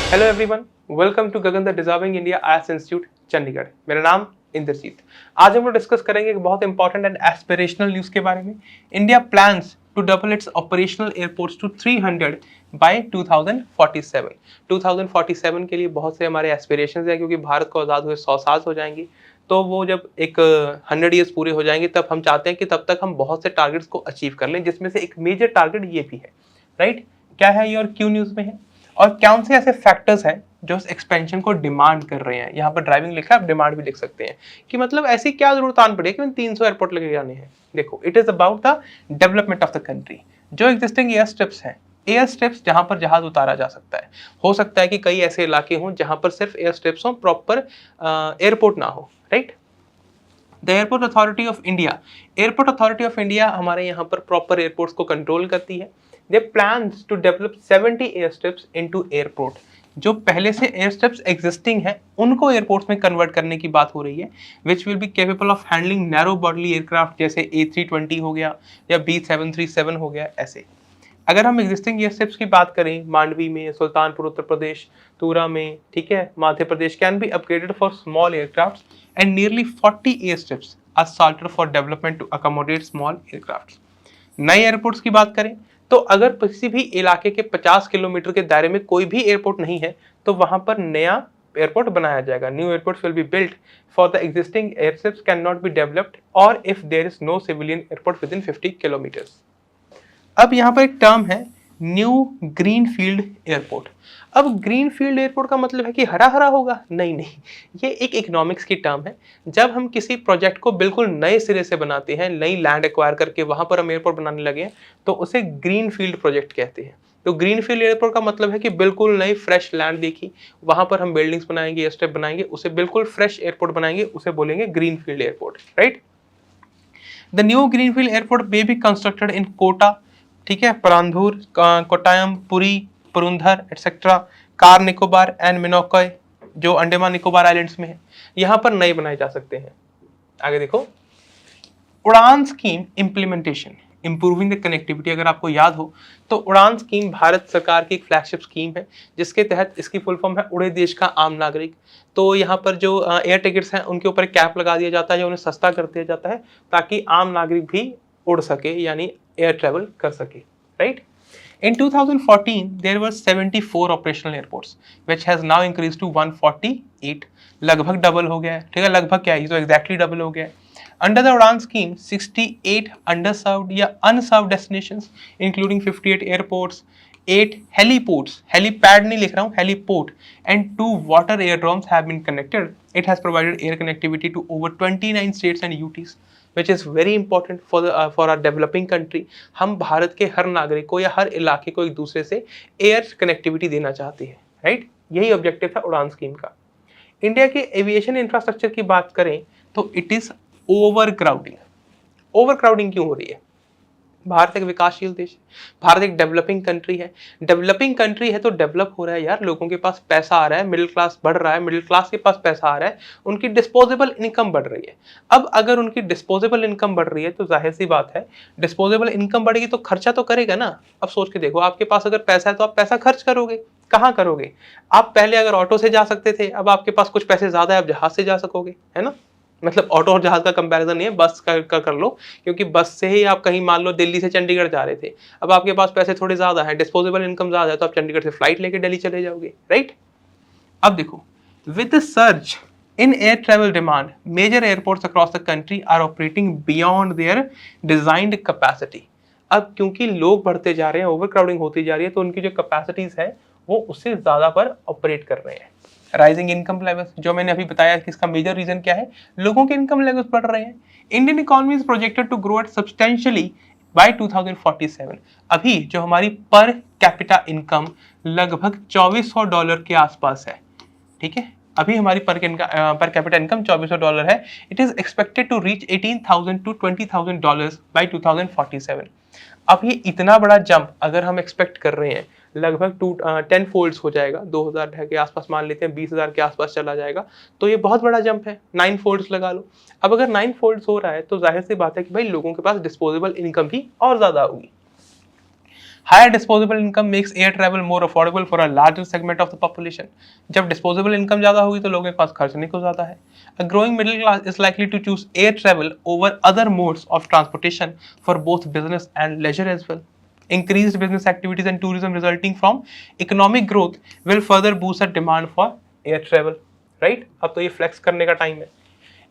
Hello everyone, welcome to Gagan the deserving India IAS institute Chandigarh. मेरा नाम इंद्रजीत। आज हम लोग डिस्कस करेंगे एक बहुत इंपॉर्टेंट एंड एस्पिरेशनल न्यूज़ के बारे में। India plans to double its operational airports to 300 by 2047। 2047 के लिए बहुत से हमारे एस्पिरेशंस हैं, क्योंकि भारत को आज़ाद हुए 100 साल हो जाएंगे। तो वो जब एक 100 ईयर्स पूरे हो जाएंगे, तब हम चाहते हैं कि तब तक हम बहुत से टारगेट्स को अचीव कर लें, जिसमें से एक मेजर टारगेट ये भी है। राइट, क्या है ये और क्यों न्यूज़ में है, और कौन से ऐसे फैक्टर्स हैं जो इस एक्सपेंशन को डिमांड कर रहे हैं। यहाँ पर ड्राइविंग लिखा है, आप डिमांड भी लिख सकते हैं कि मतलब ऐसी क्या जरूरत आन पड़े कि 300 एयरपोर्ट लगे जाने हैं। देखो, it is about the development of the country. जो एग्जिस्टिंग एयर स्ट्रिप्स हैं, एयर स्ट्रिप्स जहां पर जहाज उतारा जा सकता है, हो सकता है कि कई ऐसे इलाके हों जहां पर सिर्फ एयर स्ट्रिप्स हों, प्रॉपर एयरपोर्ट ना हो। Right, the airport authority of India, airport authority of India हमारे यहाँ पर प्रॉपर एयरपोर्ट्स को कंट्रोल करती है। They plans to develop 70 air strips into airport. जो पहले से एयर स्ट्रिप्स एग्जिस्टिंग है उनको एयरपोर्ट्स में कन्वर्ट करने की बात हो रही है, which will be capable of handling narrow body aircraft जैसे A320 हो गया या B737 हो गया। ऐसे अगर हम एग्जिस्टिंग एयर स्ट्रिप्स की बात करें, मांडवी में, सुल्तानपुर उत्तर प्रदेश, तूरा में, ठीक है, Madhya Pradesh can be upgraded for small aircraft and nearly 40 air strips are slated for development to accommodate small aircraft. नए एयरपोर्ट्स की बात करें तो अगर किसी भी इलाके के 50 किलोमीटर के दायरे में कोई भी एयरपोर्ट नहीं है तो वहां पर नया एयरपोर्ट बनाया जाएगा। New airports will be built for the existing airstrips cannot be developed और if there is no civilian airport within 50 kilometres. अब यहाँ पर एक टर्म है न्यू ग्रीन फील्ड एयरपोर्ट। अब ग्रीन फील्ड एयरपोर्ट का मतलब है कि हरा हरा होगा? नहीं नहीं, ये एक इकोनॉमिक्स की टर्म है। जब हम किसी प्रोजेक्ट को बिल्कुल नए सिरे से बनाते हैं, नई लैंड एक्वायर करके वहां पर हम एयरपोर्ट बनाने लगे हैं, तो उसे ग्रीन फील्ड प्रोजेक्ट कहते हैं। तो ग्रीन फील्ड एयरपोर्ट का मतलब है कि बिल्कुल नई फ्रेश लैंड देखी, वहां पर हम बिल्डिंग्स बनाएंगे, एयरस्ट्रिप बनाएंगे, उसे बिल्कुल फ्रेश एयरपोर्ट बनाएंगे, उसे बोलेंगे green field airport. Right, the new greenfield airport may be constructed in Kota, ठीक है, परांधूर, कोटायम, पुरी, पुरुंधर एटसेट्रा, कार निकोबार एंड मिनोकॉय, जो अंडमान निकोबार आइलैंड्स में है, यहाँ पर नए बनाए जा सकते हैं। आगे देखो, उड़ान scheme implementation, improving the connectivity. अगर आपको याद हो तो उड़ान स्कीम भारत सरकार की एक फ्लैगशिप स्कीम है, जिसके तहत, इसकी फुल फॉर्म है उड़े देश का आम नागरिक। तो यहाँ पर जो एयर टिकट्स हैं उनके ऊपर कैप लगा दिया जाता है या उन्हें सस्ता कर दिया जाता है, ताकि आम नागरिक भी उड़ सके, यानी एयर ट्रेवल कर सके। Right, in 2014 there were 74 operational airports which has now increased to 148। लगभग डबल हो गया है। ठीक है, लगभग क्या है, ये तो एग्जैक्टली डबल हो गया है। Under the Udan scheme 68 underserved या unserved destinations including 58 airports, 8 heliports, helipad नहीं लिख रहा हूँ, heliport, and 2 water aerodromes have been connected. It has provided air connectivity to over 29 states and UTs which is very important for our developing country। हम भारत के हर नागरिक को या हर इलाके को एक दूसरे से एयर कनेक्टिविटी देना चाहते हैं। राइट, यही ऑब्जेक्टिव था उड़ान स्कीम का। इंडिया के एविएशन इंफ्रास्ट्रक्चर की बात करें तो it is over crowding. Over crowding क्यों हो रही है? भारत एक विकासशील देश है, भारत एक डेवलपिंग कंट्री है। डेवलपिंग कंट्री है तो डेवलप हो रहा है यार, लोगों के पास पैसा आ रहा है, मिडिल क्लास बढ़ रहा है, मिडिल क्लास के पास पैसा आ रहा है, उनकी डिस्पोजेबल इनकम बढ़ रही है। अब अगर उनकी डिस्पोजेबल इनकम बढ़ रही है तो जाहिर सी बात है, डिस्पोजेबल इनकम बढ़ेगी तो खर्चा तो करेगा ना। अब सोच के देखो, आपके पास अगर पैसा है तो आप पैसा खर्च करोगे, कहाँ करोगे? आप पहले अगर ऑटो से जा सकते थे, अब आपके पास कुछ पैसे ज्यादा है, आप जहाज से जा सकोगे, है ना। मतलब ऑटो और जहाज का कंपैरिजन नहीं है, बस का कर लो, क्योंकि बस से ही आप कहीं मान लो दिल्ली से चंडीगढ़ जा रहे थे, अब आपके पास पैसे थोड़े ज्यादा हैं, डिस्पोजेबल इनकम ज्यादा है, तो आप चंडीगढ़ से फ्लाइट लेके दिल्ली चले जाओगे। राइट, अब देखो, with the surge in air travel demand, major airports across the country are operating beyond their designed capacity. अब क्योंकि लोग बढ़ते जा रहे हैं, ओवर क्राउडिंग होती जा रही है, तो उनकी जो कैपेसिटीज है वो उससे ज्यादा पर ऑपरेट कर रहे हैं। राइजिंग इनकम लेवल्स, जो मैंने अभी बताया कि इसका मेजर रीजन क्या है, लोगों के इनकम लेवल्स बढ़ रहे हैं। Indian economy is projected to grow at substantially by 2047। अभी जो हमारी पर कैपिटा इनकम लगभग $2400 के आसपास है। ठीक है, अभी हमारी पर कैपिटा इनकम $2400 है। It is expected to reach $18,000 to $20,000 by 2047। अब ये इतना बड़ा जंप अगर हम एक्सपेक्ट कर रहे हैं, लगभग 10 फोल्ड्स हो जाएगा, 2000 के आसपास मान लेते हैं, 20,000 के आसपास चला जाएगा, तो ये बहुत बड़ा जंप है। 9 फोल्ड्स लगा लो। अब अगर 9 फोल्ड्स हो रहा है तो जाहिर सी बात है कि भाई लोगों के पास डिस्पोजेबल इनकम भी और ज्यादा होगी। Higher disposable income makes air travel more affordable for a larger segment of the population. जब डिस्पोजेबल इनकम ज्यादा होगी तो लोगों के पास खर्च नहीं हो जाता है। A growing middle class is likely to choose air travel over other modes of transportation for both business and leisure as well. Increased business activities and tourism resulting from economic growth will further boost the demand for air travel, right? अब तो ये flex करने का time है।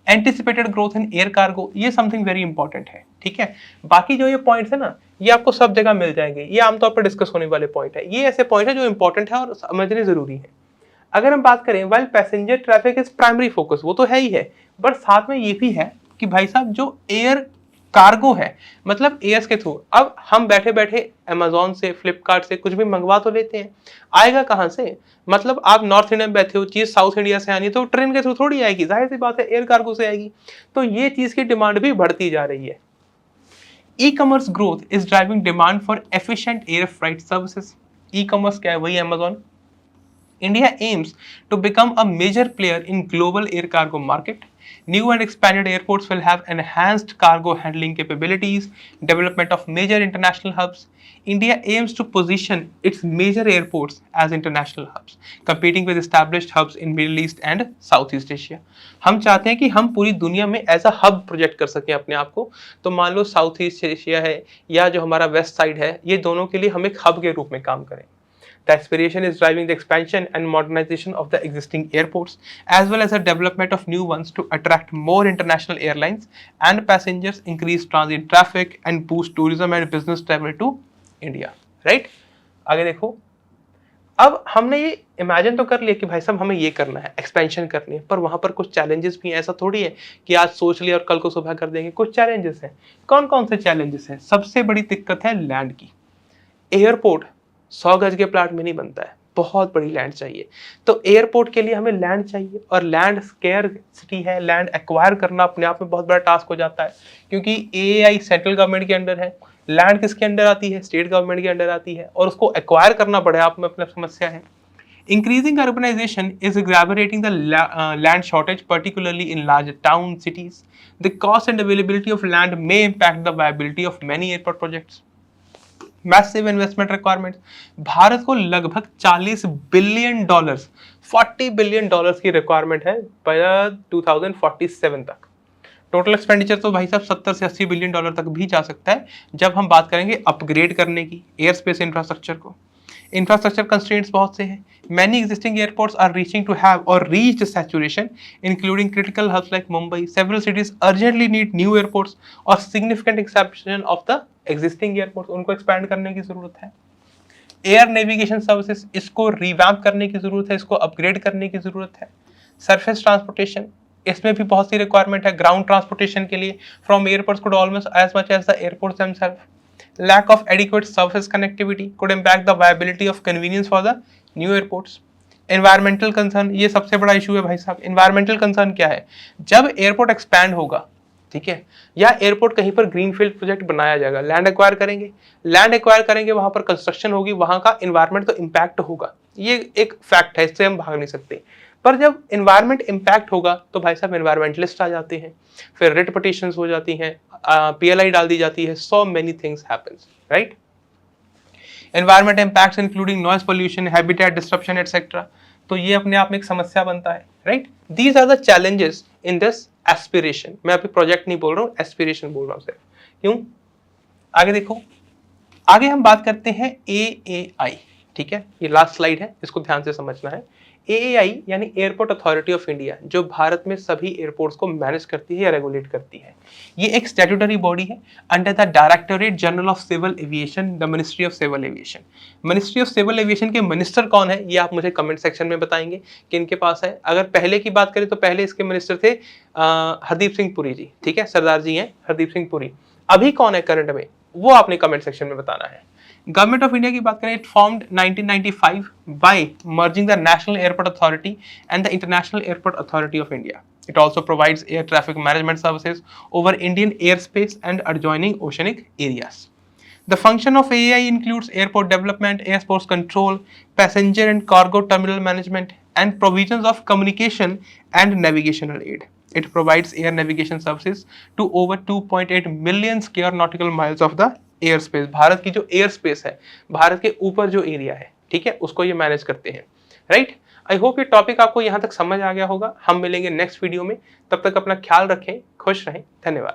Anticipated growth in air cargo, ये something very important है, ठीक है। बाकी जो ये पॉइंट्स है ना, ये आपको सब जगह मिल जाएंगे, ये आमतौर पर डिस्कस होने वाले पॉइंट है। ये ऐसे पॉइंट है जो इंपॉर्टेंट है और समझने जरूरी है। अगर हम बात करें, while passenger traffic is primary focus, वो तो है ही है, बट साथ में ये भी है कि भाई साहब जो एयर कार्गो है, मतलब एयर्स के थ्रू, अब हम बैठे बैठे अमेजोन से, फ्लिपकार्ट से कुछ भी मंगवा तो लेते हैं, आएगा कहां से? मतलब आप नॉर्थ इंडिया में बैठे हो, चीज साउथ इंडिया से आनी है तो ट्रेन के थ्रू थोड़ी आएगी, जाहिर सी बात है एयर कार्गो से आएगी। तो ये चीज की डिमांड भी बढ़ती जा रही है। E commerce growth is driving demand for efficient air freight services. E commerce क्या है? वही Amazon. India aims to become a major player in global air cargo market. New and expanded airports will have enhanced cargo handling capabilities, development of major international hubs. India aims to position its major airports as international hubs, competing with established hubs in Middle East and Southeast Asia. हम चाहते हैं कि हम पूरी दुनिया में as a hub project कर सकें अपने आप को। तो मान लो साउथ ईस्ट एशिया है या जो हमारा वेस्ट साइड है, ये दोनों के लिए हम एक हब के रूप में काम करें। The aspiration is driving the expansion and modernization of the existing airports, as well as the development of new ones to attract more international airlines and passengers, increase transit traffic, and boost tourism and business travel to India. Right? आगे देखो, अब हमने ये imagine तो कर लिया कि भाई साहब हमें ये करना है, एक्सपेंशन करनी है, पर वहां पर कुछ चैलेंजेस भी हैं। ऐसा थोड़ी है कि आज सोच लिया और कल को सुबह कर देंगे। कुछ चैलेंजेस हैं। कौन कौन से चैलेंजेस हैं? सबसे बड़ी दिक्कत है लैंड की। एयरपोर्ट 100 गज के प्लाट में नहीं बनता है, बहुत बड़ी लैंड चाहिए। तो एयरपोर्ट के लिए हमें लैंड चाहिए, और लैंड स्केयरसिटी है। लैंड एक्वायर करना अपने आप में बहुत बड़ा टास्क हो जाता है, क्योंकि एआई सेंट्रल गवर्नमेंट के अंडर है, लैंड किसके अंडर आती है? स्टेट गवर्नमेंट के अंडर आती है, और उसको एक्वायर करना बड़े आप में अपना समस्या है। Increasing urbanization is aggravating the land shortage, particularly in large town cities. The cost and availability of land may impact the viability of many airport projects. Massive investment requirement, Bharat को लगभग $40 बिलियन 40 बिलियन डॉलर्स की requirement है bye 2047 तक। Total expenditure तो भाई साहब 70 से 80 billion dollar तक भी जा सकता है, जब हम बात करेंगे अपग्रेड करने की एयर स्पेस इंफ्रास्ट्रक्चर को। इंफ्रास्ट्रक्चर कंस्ट्रेंट्स बहुत से हैं। Many existing airports are reaching to have or reached saturation, including critical hubs like Mumbai. Several cities urgently need new airports or significant expansion of the existing airports. उनको expand करने की जरूरत है। Air navigation services, इसको revamp करने की जरूरत है, इसको अपग्रेड करने की जरूरत है। सरफेस ट्रांसपोर्टेशन, इसमें भी बहुत सी रिक्वायरमेंट है। ग्राउंड ट्रांसपोर्टेशन के लिए from airports could almost as much as the airports themselves. Lack of adequate surface connectivity could impact the viability of convenience for the new airports. Environmental concern, ये सबसे बड़ा इशू है भाई साहब। Environmental concern क्या है? जब एयरपोर्ट एक्सपैंड होगा, ठीक है, या एयरपोर्ट कहीं पर ग्रीनफील्ड प्रोजेक्ट बनाया जाएगा, लैंड एक्वायर करेंगे, वहां पर कंस्ट्रक्शन होगी, वहां का इन्वायरमेंट तो इम्पैक्ट होगा, ये एक फैक्ट है, इससे हम भाग नहीं सकते। पर जब इन्वायरमेंट इम्पैक्ट होगा तो भाई साहब इन्वायरमेंटलिस्ट आ जाते हैं, फिर रिट पिटीशंस हो जाती हैं, पीएलआई डाल दी जाती है, so many things happens, right. Environment impacts including noise pollution, habitat disruption etcetera, तो ये अपने आप में एक समस्या बनता है, right. These are the challenges in this aspiration. मैं अभी प्रोजेक्ट नहीं बोल रहा हूँ, एस्पिरेशन बोल रहा हूँ सिर्फ। क्यों? आगे देखो, आगे हम बात करते हैं एएआई, ठीक है, ये लास्ट स्लाइड है, इसको ध्यान से समझना है। एएआई यानी एयरपोर्ट अथॉरिटी ऑफ इंडिया, जो भारत में सभी एयरपोर्ट्स को मैनेज करती है या रेगुलेट करती है। ये एक स्टैट्यूटरी बॉडी है under the Directorate General of Civil Aviation, the Ministry of Civil Aviation. Ministry of Civil Aviation के मिनिस्टर कौन है, ये आप मुझे कमेंट सेक्शन में बताएंगे कि इनके पास है। अगर पहले की बात करें तो पहले इसके मिनिस्टर थे हरदीप सिंह पुरी जी, ठीक है, सरदार जी हैं हरदीप सिंह पुरी। अभी कौन है करंट में, वो आपने कमेंट सेक्शन में बताना है। गवर्नमेंट ऑफ इंडिया की बात करें, it formed 1995 by merging the National Airport Authority and the International Airport authority of India. It also provides air traffic management services over Indian airspace and adjoining oceanic areas. The function of AAI includes airport development, airports control, passenger and cargo terminal management, and provisions of communication and navigational aid. It provides air navigation services to over 2.8 million square nautical miles of the air space, Bharat की जो air space है, भारत के ऊपर जो area है, ठीक है, उसको ये मैनेज करते हैं, राइट। आई होप ये टॉपिक आपको यहाँ तक समझ आ गया होगा। हम मिलेंगे नेक्स्ट वीडियो में, तब तक अपना ख्याल रखें, खुश रहें, धन्यवाद।